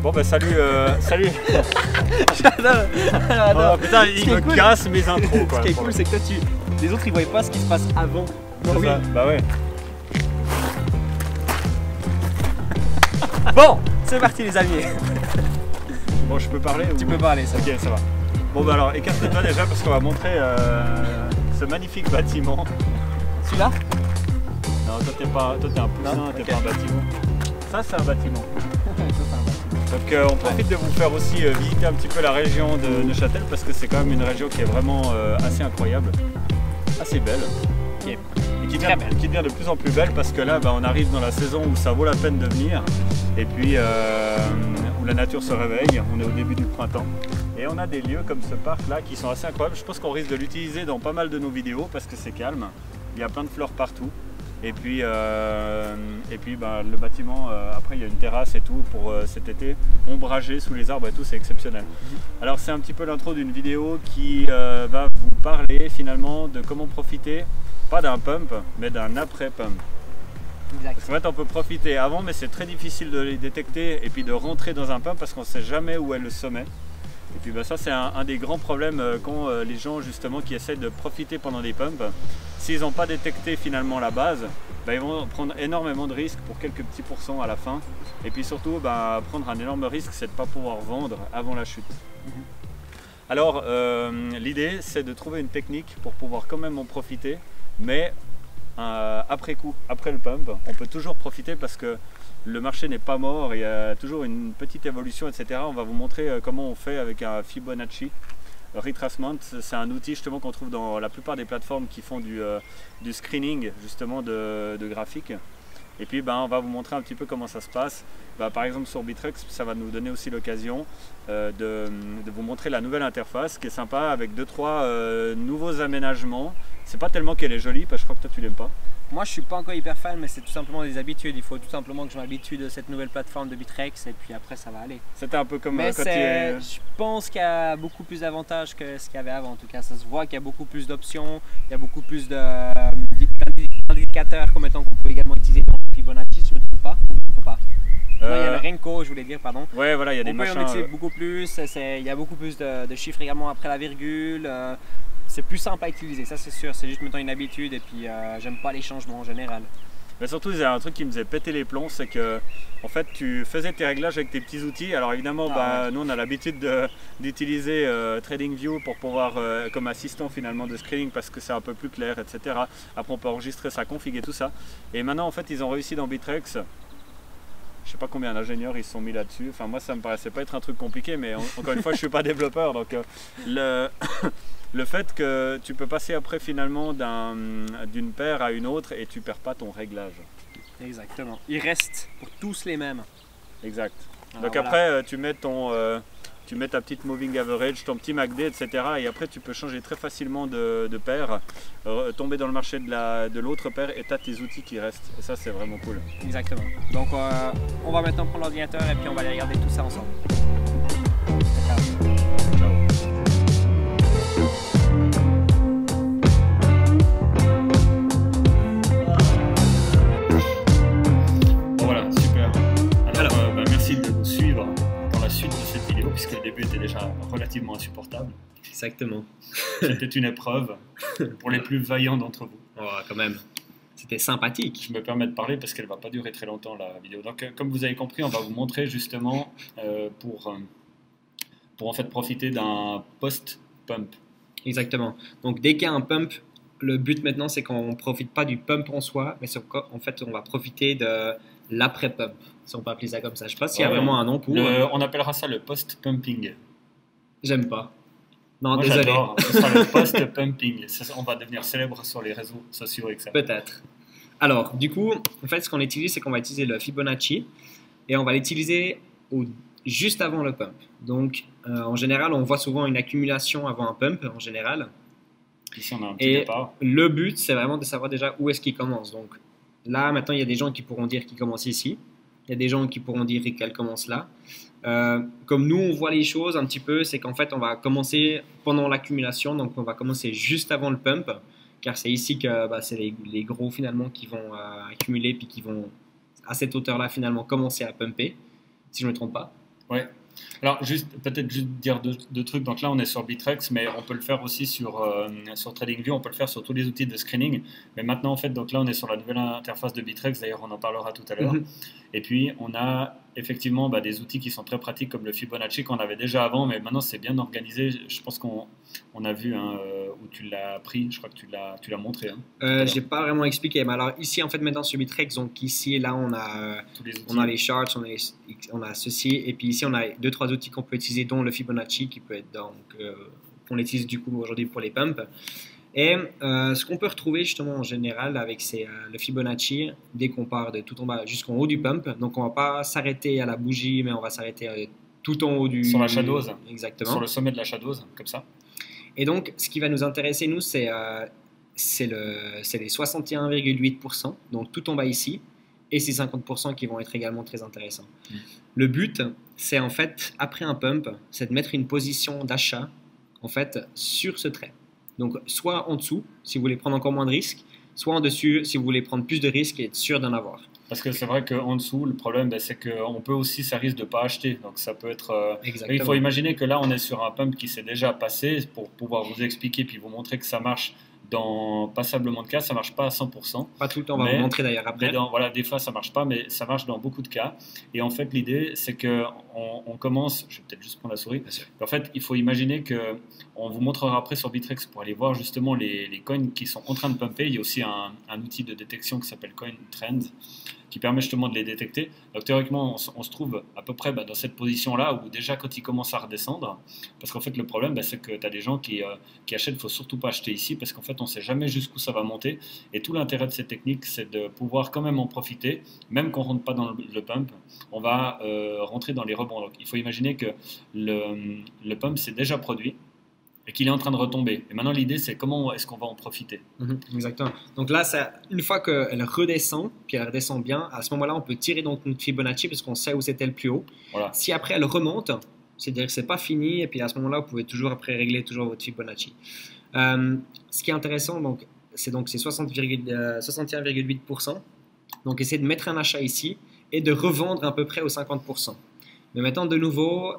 Bon bah salut, salut. J'adore. Oh, putain, il me casse mes intros quoi. Ce qui est cool, c'est que toi, les autres, ils voient pas ce qui se passe avant. Non, oui. Bah ouais. Bon, c'est parti les amis. Bon, je peux parler ou... Tu peux parler, ça. Ok, ça va. Bon bah alors, écarte-toi déjà parce qu'on va montrer ce magnifique bâtiment. Celui-là? Non, toi t'es un poussin, t'es pas un bâtiment. Ça c'est un bâtiment. Donc on profite de vous faire aussi visiter un petit peu la région de Neuchâtel parce que c'est quand même une région qui est vraiment assez incroyable, assez belle. Okay. Et qui devient de plus en plus belle parce que là on arrive dans la saison où ça vaut la peine de venir et puis où la nature se réveille, on est au début du printemps. Et on a des lieux comme ce parc là qui sont assez incroyables. Je pense qu'on risque de l'utiliser dans pas mal de nos vidéos parce que c'est calme, il y a plein de fleurs partout. Et puis le bâtiment, après il y a une terrasse et tout pour cet été, ombragé sous les arbres et tout, c'est exceptionnel. Alors c'est un petit peu l'intro d'une vidéo qui va vous parler finalement de comment profiter, pas d'un pump, mais d'un après-pump. Parce qu'en fait on peut profiter avant, mais c'est très difficile de les détecter et puis de rentrer dans un pump parce qu'on ne sait jamais où est le sommet. Et puis ça c'est un des grands problèmes quand les gens justement qui essaient de profiter pendant des pumps, s'ils n'ont pas détecté finalement la base, ils vont prendre énormément de risques pour quelques petits pourcents à la fin. Et puis surtout prendre un énorme risque, c'est de ne pas pouvoir vendre avant la chute. Alors l'idée c'est de trouver une technique pour pouvoir quand même en profiter, mais après coup, après le pump, on peut toujours profiter parce que le marché n'est pas mort, il y a toujours une petite évolution, etc. On va vous montrer comment on fait avec un Fibonacci retracement. C'est un outil justement qu'on trouve dans la plupart des plateformes qui font du screening justement de graphiques. Et puis on va vous montrer un petit peu comment ça se passe. Par exemple sur Bittrex, ça va nous donner aussi l'occasion de vous montrer la nouvelle interface qui est sympa avec 2-3 nouveaux aménagements. C'est pas tellement qu'elle est jolie, parce que je crois que toi tu l'aimes pas. Moi je suis pas encore hyper fan, mais c'est tout simplement des habitudes. Il faut tout simplement que je m'habitue de cette nouvelle plateforme de Bittrex et puis après ça va aller. C'était un peu comme mais quand tu es... Je pense qu'il y a beaucoup plus d'avantages que ce qu'il y avait avant. En tout cas, ça se voit qu'il y a beaucoup plus d'options, il y a beaucoup plus d'indicateurs comme étant qu'on peut également utiliser dans Fibonacci, si je ne me trompe pas, ou on peut pas. Non, il y a le Renko, je voulais dire, pardon. Ouais, voilà, il y a des machins. On peut en utiliser beaucoup plus, il y a beaucoup plus de chiffres également après la virgule. C'est plus simple à utiliser, ça c'est sûr, c'est juste maintenant une habitude et puis j'aime pas les changements en général. Mais surtout, il y a un truc qui me faisait péter les plombs, c'est que en fait, tu faisais tes réglages avec tes petits outils. Alors évidemment, nous on a l'habitude d'utiliser TradingView pour pouvoir, comme assistant finalement de screening parce que c'est un peu plus clair, etc. Après, on peut enregistrer sa config et tout ça. Et maintenant, en fait, ils ont réussi dans Bittrex. Je sais pas combien d'ingénieurs ils se sont mis là-dessus. Enfin, moi, ça me paraissait pas être un truc compliqué, mais encore une fois, je suis pas développeur, donc le fait que tu peux passer après finalement d'une paire à une autre et tu perds pas ton réglage. Exactement. Ils restent pour tous les mêmes. Exact. Alors donc après tu mets ta petite moving average, ton petit MACD, etc. Et après tu peux changer très facilement de paire, tomber dans le marché de l'autre paire et tu as tes outils qui restent. Et ça c'est vraiment cool. Exactement. Donc on va maintenant prendre l'ordinateur et puis on va aller regarder tout ça ensemble. Puisque le début était déjà relativement insupportable. Exactement. C'était une épreuve pour les plus vaillants d'entre vous. Oh, quand même. C'était sympathique. Je me permets de parler parce qu'elle ne va pas durer très longtemps la vidéo. Donc comme vous avez compris, on va vous montrer justement pour en fait profiter d'un post-pump. Exactement. Donc dès qu'il y a un pump, le but maintenant c'est qu'on ne profite pas du pump en soi, mais en fait on va profiter de l'après-pump, si on peut appeler ça comme ça. Je ne sais pas s'il y a vraiment un nom pour... On appellera ça le post-pumping. J'aime pas. Non, moi, désolé. Ce sera le post-pumping. On va devenir célèbre sur les réseaux sociaux avec ça. Peut-être. Alors, du coup, en fait, ce qu'on utilise, c'est qu'on va utiliser le Fibonacci et on va l'utiliser juste avant le pump. Donc, en général, on voit souvent une accumulation avant un pump, en général. Ici, on a un petit départ. Le but, c'est vraiment de savoir déjà où est-ce qu'il commence. Donc, là, maintenant, il y a des gens qui pourront dire qu'il commence ici. Il y a des gens qui pourront dire qu'elle commence là. Comme nous, on voit les choses un petit peu, c'est qu'en fait, on va commencer pendant l'accumulation. Donc, on va commencer juste avant le pump. Car c'est ici que c'est les gros, finalement, qui vont accumuler puis qui vont, à cette hauteur-là, finalement, commencer à pumper. Si je ne me trompe pas. Ouais. Alors, peut-être juste dire deux trucs. Donc là, on est sur Bittrex, mais on peut le faire aussi sur TradingView, on peut le faire sur tous les outils de screening. Mais maintenant, en fait, donc là, on est sur la nouvelle interface de Bittrex. D'ailleurs, on en parlera tout à l'heure. Et puis, on a effectivement des outils qui sont très pratiques comme le Fibonacci qu'on avait déjà avant, mais maintenant, c'est bien organisé. Je pense qu'on a vu où tu l'as pris. Je crois que tu l'as montré. Je n'ai pas vraiment expliqué. Mais alors, ici, en fait, maintenant sur Bittrex, donc ici et là, on a les charts, on a ceci. Et puis ici, on a 2-3 outils qu'on peut utiliser, dont le Fibonacci qui peut être qu'on utilise du coup aujourd'hui pour les pumps. Et ce qu'on peut retrouver justement en général avec le Fibonacci, dès qu'on part de tout en bas jusqu'en haut du pump, donc on ne va pas s'arrêter à la bougie, mais on va s'arrêter tout en haut sur la shadows. Exactement. Sur le sommet de la shadows, comme ça. Et donc, ce qui va nous intéresser, nous, c'est les 61,8%, donc tout en bas ici, et ces 50% qui vont être également très intéressants. Le but, c'est en fait, après un pump, c'est de mettre une position d'achat, en fait, sur ce trait. Donc, soit en dessous, si vous voulez prendre encore moins de risques, soit en dessus, si vous voulez prendre plus de risques et être sûr d'en avoir. Parce que c'est vrai qu'en dessous, le problème, c'est qu'on peut aussi, ça risque de ne pas acheter. Donc, ça peut être... il faut imaginer que là, on est sur un pump qui s'est déjà passé pour pouvoir vous expliquer puis vous montrer que ça marche dans passablement de cas. Ça ne marche pas à 100%. Pas tout le temps, on va vous montrer d'ailleurs après. Voilà, des fois, ça ne marche pas, mais ça marche dans beaucoup de cas. Et en fait, l'idée, c'est qu'on commence... Je vais peut-être juste prendre la souris. En fait, il faut imaginer qu'on vous montrera après sur Bittrex pour aller voir justement les coins qui sont en train de pumper. Il y a aussi un outil de détection qui s'appelle Coin Trends, qui permet justement de les détecter. Donc théoriquement, on se trouve à peu près dans cette position-là, où déjà quand ils commencent à redescendre, parce qu'en fait le problème, c'est que tu as des gens qui achètent, il ne faut surtout pas acheter ici, parce qu'en fait on ne sait jamais jusqu'où ça va monter, et tout l'intérêt de cette technique, c'est de pouvoir quand même en profiter, même qu'on ne rentre pas dans le pump, on va rentrer dans les rebonds. Donc il faut imaginer que le pump s'est déjà produit, et qu'il est en train de retomber. Et maintenant, l'idée, c'est comment est-ce qu'on va en profiter. Exactement. Donc là, une fois qu'elle redescend, puis elle redescend bien, à ce moment-là, on peut tirer donc notre Fibonacci parce qu'on sait où c'était le plus haut. Voilà. Si après, elle remonte, c'est-à-dire que c'est pas fini, et puis à ce moment-là, vous pouvez toujours après régler toujours votre Fibonacci. Ce qui est intéressant, donc, c'est 61,8%. Donc, essayez de mettre un achat ici et de revendre à peu près aux 50%. Mais maintenant, de nouveau...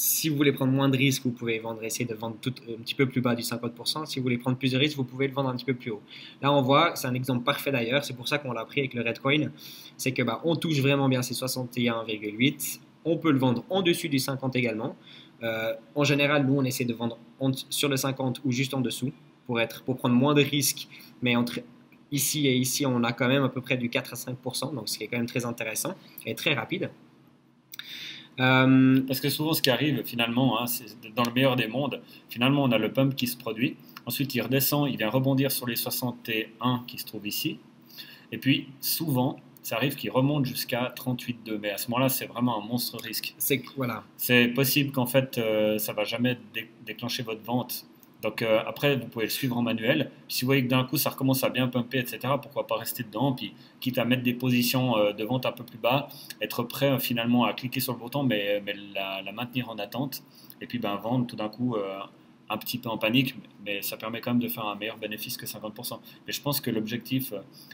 Si vous voulez prendre moins de risques, vous pouvez essayer de vendre un petit peu plus bas du 50%. Si vous voulez prendre plus de risques, vous pouvez le vendre un petit peu plus haut. Là, on voit, c'est un exemple parfait d'ailleurs, c'est pour ça qu'on l'a pris avec le Redcoin, c'est que on touche vraiment bien ces 61,8. On peut le vendre en dessus du 50 également. En général, nous, on essaie de vendre sur le 50 ou juste en dessous pour prendre moins de risques. Mais entre ici et ici, on a quand même à peu près du 4 à 5%, donc ce qui est quand même très intéressant et très rapide. Parce que souvent ce qui arrive finalement, c'est dans le meilleur des mondes, finalement on a le pump qui se produit, ensuite il redescend, il vient rebondir sur les 61 qui se trouvent ici, et puis souvent ça arrive qu'il remonte jusqu'à 38,2, mais à ce moment-là c'est vraiment un monstre risque. C'est possible qu'en fait ça ne va jamais déclencher votre vente. Donc après, vous pouvez le suivre en manuel. Si vous voyez que d'un coup, ça recommence à bien pumper, etc., pourquoi pas rester dedans, puis quitte à mettre des positions de vente un peu plus bas, être prêt finalement à cliquer sur le bouton, mais la maintenir en attente, et puis vendre tout d'un coup un petit peu en panique, mais ça permet quand même de faire un meilleur bénéfice que 50%. Mais je pense que l'objectif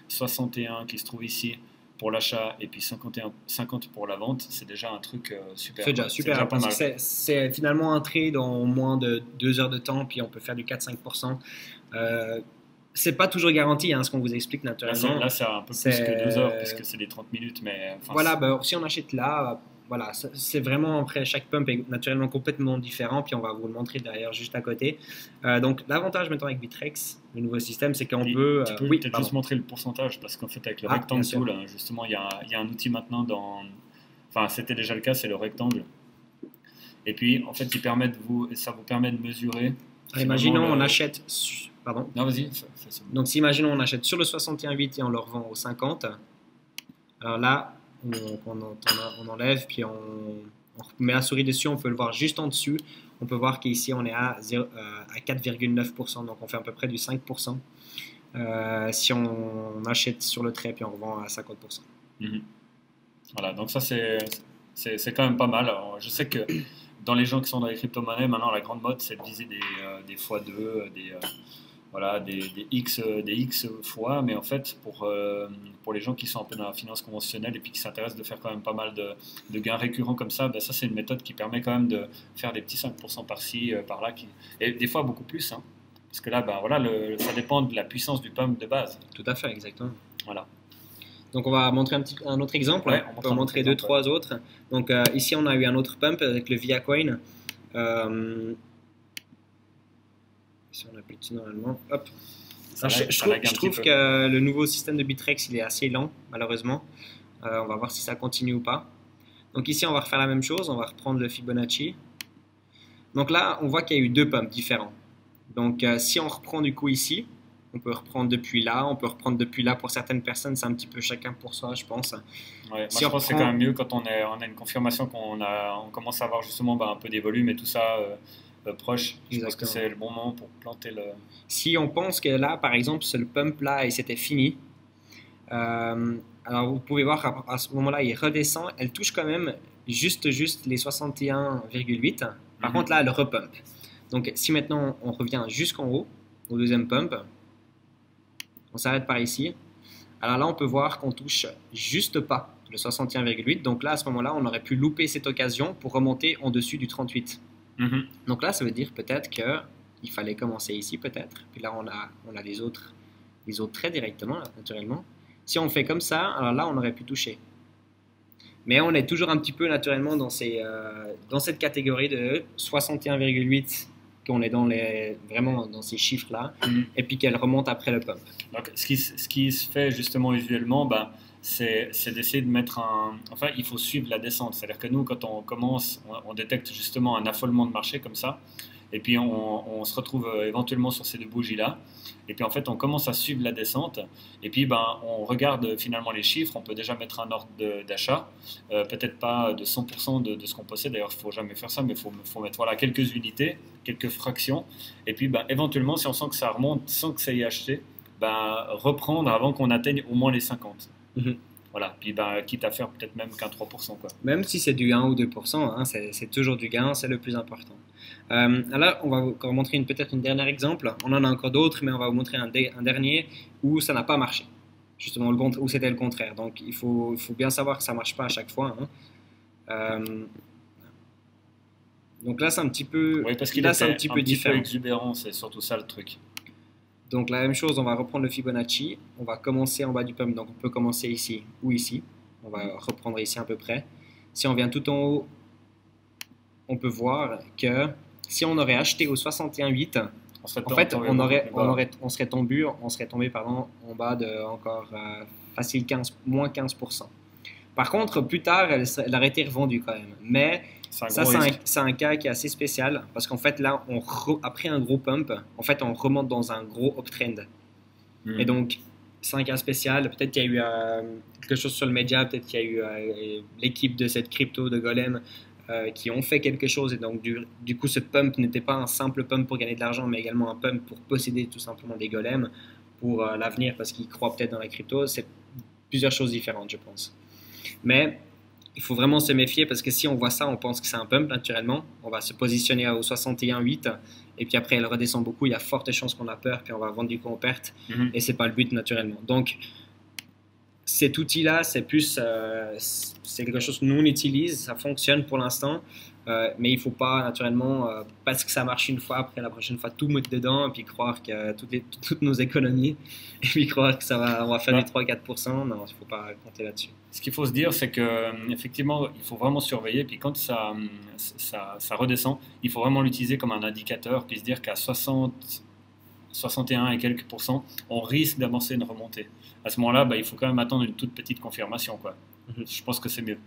61 qui se trouve ici, pour l'achat et puis 50 pour la vente, c'est déjà un truc super. C'est déjà super, parce que c'est finalement un trade en moins de 2 heures de temps, puis on peut faire du 4-5%. C'est pas toujours garanti, ce qu'on vous explique naturellement. Là, c'est un peu plus que 2 heures, puisque c'est des 30 minutes. Mais, si on achète là, c'est vraiment, après, chaque pump est naturellement complètement différent, puis on va vous le montrer derrière, juste à côté. Donc, l'avantage maintenant avec Bittrex, le nouveau système, c'est qu'on peut... Tu peux peut-être juste montrer le pourcentage, parce qu'en fait, avec le rectangle tool, justement, il y a un outil maintenant Enfin, c'était déjà le cas, c'est le rectangle. Et puis, en fait, ça vous permet de mesurer... Imaginons, on achète... Pardon. Non, vas-y. Donc, si imaginons, on achète sur le 61,8 et on le revend au 50. Alors là... on enlève, puis on met la souris dessus, on peut le voir juste en dessus. On peut voir qu'ici, on est à 4,9%, donc on fait à peu près du 5%. Si on achète sur le trait, puis on revend à 50%. Voilà, donc ça, c'est quand même pas mal. Alors, je sais que dans les gens qui sont dans les crypto-monnaies, maintenant, la grande mode, c'est de viser des x2, voilà, des X fois, mais en fait, pour les gens qui sont un peu dans la finance conventionnelle et puis qui s'intéressent de faire quand même pas mal de gains récurrents comme ça, ben ça c'est une méthode qui permet quand même de faire des petits 5% par-ci, par-là, et des fois beaucoup plus, hein, parce que là, ben, voilà, ça dépend de la puissance du pump de base. Tout à fait, exactement. Voilà. Donc on va montrer un autre exemple, Ouais, on peut en montrer deux, trois autres. Donc ici on a eu un autre pump avec le ViaCoin. Si on appuie dessus normalement, hop. Je trouve que le nouveau système de Bittrex il est assez lent, malheureusement. On va voir si ça continue ou pas. Donc ici on va refaire la même chose, on va reprendre le Fibonacci. Donc là on voit qu'il y a eu deux pumps différents. Donc si on reprend du coup ici, on peut reprendre depuis là, on peut reprendre depuis là. Pour certaines personnes, c'est un petit peu chacun pour soi, je pense. Ouais, je pense que c'est quand même mieux quand on a une confirmation qu'on commence à avoir justement un peu des volumes et tout ça proche. Je pense que c'est le bon moment pour planter le... Si on pense que là, par exemple, c'est le pump là et c'était fini, alors vous pouvez voir à ce moment-là, il redescend. Elle touche quand même juste les 61,8. Par contre, là, elle repump. Donc, si maintenant on revient jusqu'en haut, au deuxième pump, on s'arrête par ici. Alors là, on peut voir qu'on touche juste pas le 61,8. Donc là, à ce moment-là, on aurait pu louper cette occasion pour remonter en dessus du 38. Donc là, ça veut dire peut-être qu'il fallait commencer ici, peut-être. Puis là, on a les autres traits directement, là, naturellement. Si on fait comme ça, alors là, on aurait pu toucher. Mais on est toujours un petit peu naturellement dans cette catégorie de 61,8 qu'on est vraiment dans ces chiffres-là, et puis qu'elle remonte après le pump. Donc, ce qui se fait justement usuellement, c'est d'essayer de mettre Enfin, il faut suivre la descente. C'est-à-dire que nous, quand on commence, on détecte justement un affolement de marché comme ça, et puis on se retrouve éventuellement sur ces deux bougies-là, et puis en fait, on commence à suivre la descente, et puis on regarde finalement les chiffres, on peut déjà mettre un ordre d'achat, peut-être pas de 100% de ce qu'on possède, d'ailleurs, il ne faut jamais faire ça, mais il faut mettre quelques unités, quelques fractions, et puis éventuellement, si on sent que ça remonte sans que ça y ait acheté, reprendre avant qu'on atteigne au moins les 50. Voilà, puis quitte à faire peut-être même qu'un 3%. Quoi. Même si c'est du 1 ou 2%, hein, c'est toujours du gain, c'est le plus important. Alors, on va vous encore montrer peut-être un dernier exemple. On en a encore d'autres, mais on va vous montrer un dernier où ça n'a pas marché. Justement, où c'était le contraire. Donc, il faut bien savoir que ça ne marche pas à chaque fois. Hein. Donc là, c'est un petit peu, oui, parce qu'il est un petit peu différent. Peu exubérant, c'est surtout ça le truc. Donc la même chose, on va reprendre le Fibonacci, on va commencer en bas du pump, donc on peut commencer ici ou ici, on va reprendre ici à peu près. Si on vient tout en haut, on peut voir que si on aurait acheté au 61,8, en fait on serait tombé en bas de encore facile moins 15%. Par contre, plus tard, elle aurait été revendue quand même, mais c'est un cas qui est assez spécial parce qu'en fait là, après un gros pump, en fait on remonte dans un gros uptrend. Et donc c'est un cas spécial. Peut-être qu'il y a eu quelque chose sur le média, peut-être qu'il y a eu l'équipe de cette crypto de Golem qui ont fait quelque chose et donc du coup ce pump n'était pas un simple pump pour gagner de l'argent, mais également un pump pour posséder tout simplement des golems pour l'avenir parce qu'ils croient peut-être dans la crypto. C'est plusieurs choses différentes, je pense. Mais il faut vraiment se méfier parce que si on voit ça, on pense que c'est un pump naturellement. On va se positionner au 61,8 et puis après elle redescend beaucoup. Il y a forte chance qu'on a peur puis on va vendre du coup en perte et c'est pas le but naturellement. Donc cet outil-là, c'est quelque chose que nous on utilise, ça fonctionne pour l'instant, mais il ne faut pas naturellement, parce que ça marche une fois, après la prochaine fois tout mettre dedans et puis croire que toutes nos économies et puis croire que on va faire du 3-4%. Non, il ne faut pas compter là-dessus. Ce qu'il faut se dire, c'est qu'effectivement, il faut vraiment surveiller. Puis quand ça redescend, il faut vraiment l'utiliser comme un indicateur. Puis se dire qu'à 61 et quelques %, on risque d'amorcer une remontée. À ce moment-là, il faut quand même attendre une toute petite confirmation. Quoi. Je pense que c'est mieux.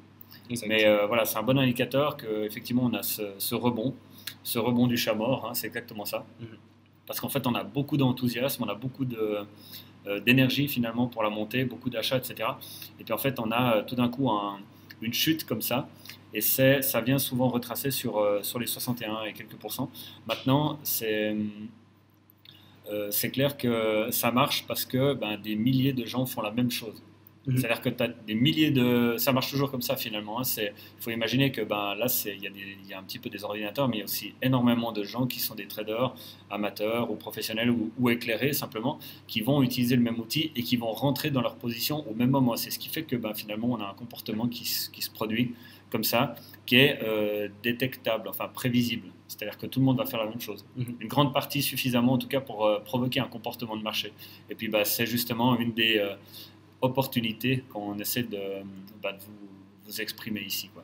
Exactement. Mais voilà, c'est un bon indicateur qu'effectivement, on a ce rebond du chat mort. Hein, c'est exactement ça. Parce qu'en fait, on a beaucoup d'enthousiasme, on a beaucoup d'énergie finalement pour la montée, beaucoup d'achats, etc. Et puis en fait, on a tout d'un coup une chute comme ça, et ça vient souvent retracer sur les 61 et quelques %. Maintenant, c'est clair que ça marche parce que des milliers de gens font la même chose. C'est-à-dire que tu as des milliers de... Ça marche toujours comme ça finalement. Il faut imaginer que ben, là, il y a un petit peu des ordinateurs, mais il y a aussi énormément de gens qui sont des traders amateurs ou professionnels ou éclairés simplement, qui vont utiliser le même outil et qui vont rentrer dans leur position au même moment. C'est ce qui fait que ben, finalement, on a un comportement qui se produit comme ça, qui est détectable, enfin prévisible. C'est-à-dire que tout le monde va faire la même chose. Une grande partie suffisamment, en tout cas, pour provoquer un comportement de marché. Et puis, bah, c'est justement une des opportunités qu'on essaie de vous exprimer ici, quoi.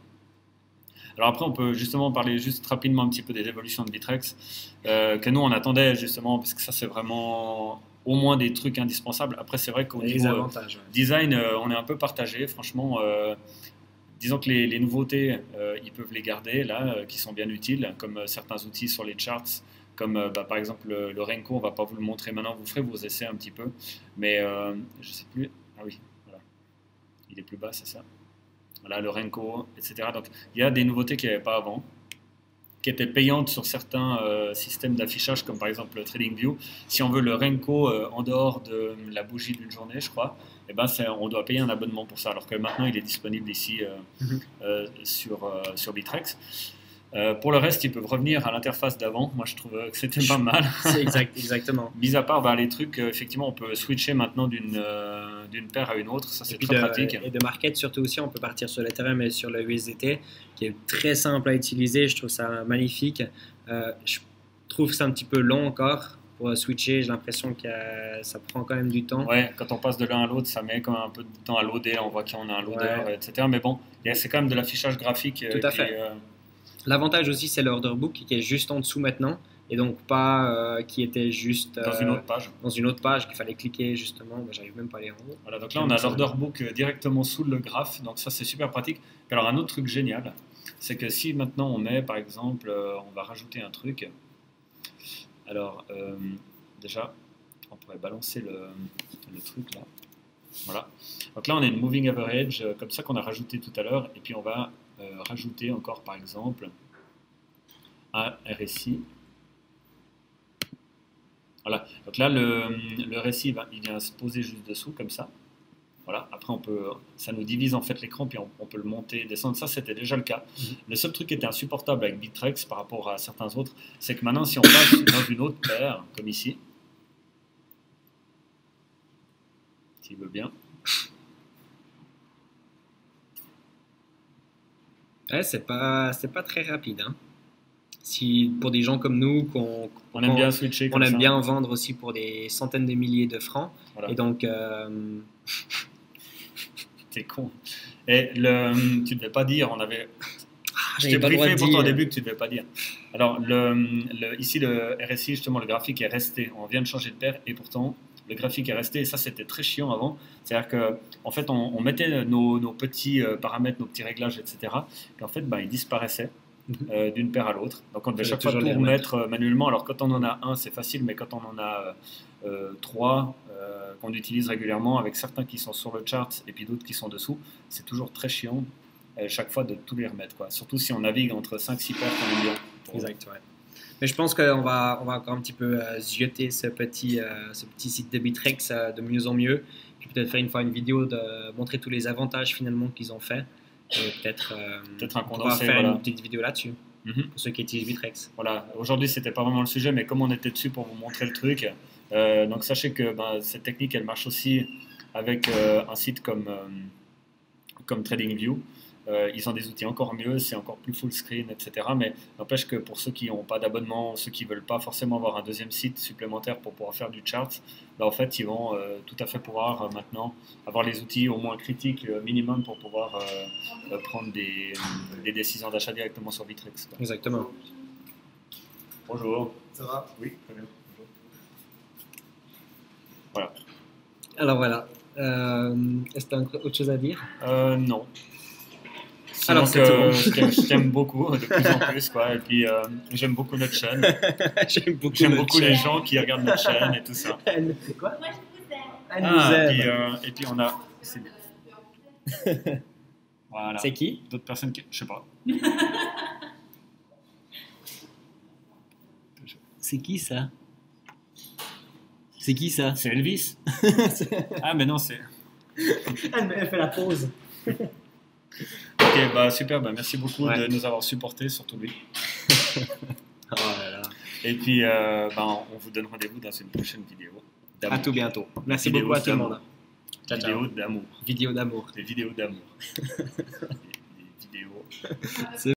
Alors après, on peut justement parler juste rapidement un petit peu des évolutions de Bittrex, que nous, on attendait justement, parce que ça, c'est vraiment au moins des trucs indispensables. Après, c'est vrai qu'au niveau design, on est un peu partagé. Franchement, disons que les nouveautés, ils peuvent les garder là, qui sont bien utiles, comme certains outils sur les charts, comme par exemple le Renko. On ne va pas vous le montrer maintenant, vous ferez vos essais un petit peu, mais je ne sais plus. Ah oui, voilà, il est plus bas, c'est ça. Voilà, le Renko, etc. Donc il y a des nouveautés qu'il n'y avait pas avant, qui étaient payantes sur certains systèmes d'affichage, comme par exemple le TradingView. Si on veut le Renko en dehors de la bougie d'une journée, je crois, eh ben on doit payer un abonnement pour ça, alors que maintenant il est disponible ici sur Bittrex. Pour le reste, ils peuvent revenir à l'interface d'avant. Moi, je trouve que c'était pas mal. C'est exactement. Mis à part les trucs, effectivement, on peut switcher maintenant d'une paire à une autre. Ça, c'est très pratique. Et de market, surtout aussi, on peut partir sur l'Ethereum et sur le USDT, qui est très simple à utiliser. Je trouve ça magnifique. Je trouve que c'est un petit peu long encore pour switcher. J'ai l'impression que ça prend quand même du temps. Ouais, quand on passe de l'un à l'autre, ça met quand même un peu de temps à loader. On voit qu'on a un loader, etc. Mais bon, c'est quand même de l'affichage graphique. Tout à fait. L'avantage aussi, c'est l'order book qui est juste en dessous maintenant, et donc pas qui était juste dans une autre page. Dans une autre page qu'il fallait cliquer justement. J'arrive même pas à aller en haut. Voilà, donc là on a l'order book directement sous le graphe, donc ça c'est super pratique. Alors un autre truc génial, c'est que si maintenant on met par exemple, on va rajouter un truc. Alors déjà, on pourrait balancer le truc là. Voilà. Donc là on a une moving average comme ça qu'on a rajouté tout à l'heure, et puis on va rajouter encore par exemple un RSI. Voilà, donc là le RSI il vient se poser juste dessous comme ça. Voilà, après ça nous divise en fait l'écran, puis on peut le monter, descendre. Ça c'était déjà le cas. Le seul truc qui était insupportable avec Bittrex par rapport à certains autres, c'est que maintenant si on passe dans une autre paire, comme ici, s'il veut bien. Ouais, c'est pas très rapide. Hein. Si, pour des gens comme nous, on aime bien switcher, on aime bien vendre aussi pour des centaines de milliers de francs. Voilà. Et donc. T'es con. Et tu devais pas dire, on avait. Je t'ai pas le droit briefé de pour ton dire. début que tu devais pas dire. Alors, ici, le RSI, justement, le graphique est resté. On vient de changer de paire et pourtant, le graphique est resté. Et ça, c'était très chiant avant. C'est-à-dire qu'en fait, on mettait nos petits paramètres, nos petits réglages, etc. Et en fait, ils disparaissaient d'une paire à l'autre. Donc, on devait chaque fois tout remettre manuellement. Alors, quand on en a un, c'est facile, mais quand on en a trois qu'on utilise régulièrement, avec certains qui sont sur le chart et puis d'autres qui sont dessous, c'est toujours très chiant. Chaque fois de tout les remettre, quoi. Surtout si on navigue entre 5-6 paires qu'on aime bien. Exact, ouais. Mais je pense qu'on va encore un petit peu zioter ce petit site de Bittrex de mieux en mieux. Puis peut-être faire une fois une vidéo de montrer tous les avantages finalement qu'ils ont fait. Et peut-être un condensé, faire une petite vidéo là-dessus pour ceux qui utilisent Bittrex. Voilà, aujourd'hui c'était pas vraiment le sujet, mais comme on était dessus pour vous montrer le truc, donc sachez que cette technique elle marche aussi avec un site comme TradingView. Ils ont des outils encore mieux, c'est encore plus full screen, etc. Mais n'empêche que pour ceux qui n'ont pas d'abonnement, ceux qui ne veulent pas forcément avoir un deuxième site supplémentaire pour pouvoir faire du chart, en fait, ils vont tout à fait pouvoir maintenant avoir les outils au moins critiques minimum pour pouvoir prendre des décisions d'achat directement sur Bittrex. Exactement. Bonjour. Ça va? Oui, très bien. Bonjour. Voilà. Alors voilà. Est-ce que tu as autre chose à dire? Non. Alors, je t'aime beaucoup, de plus en plus, quoi. Et puis, j'aime beaucoup notre chaîne. J'aime beaucoup les gens qui regardent notre chaîne et tout ça. C'est quoi? Moi, je vous aime. Elle nous aime. Et puis, on a... Voilà. C'est qui? D'autres personnes qui... Je sais pas. C'est qui ça? C'est qui ça? C'est Elvis. Ah, mais non, c'est... Elle fait la pause. Ok, bah super, bah merci beaucoup Ouais. de nous avoir supportés, surtout lui. Oh là là. Et puis, on vous donne rendez-vous dans une prochaine vidéo. À tout bientôt. Merci Vidéo beaucoup à tout le d'amour. monde. Ciao, ciao. Vidéo d'amour. Vidéo d'amour. Des vidéos d'amour. Des vidéos.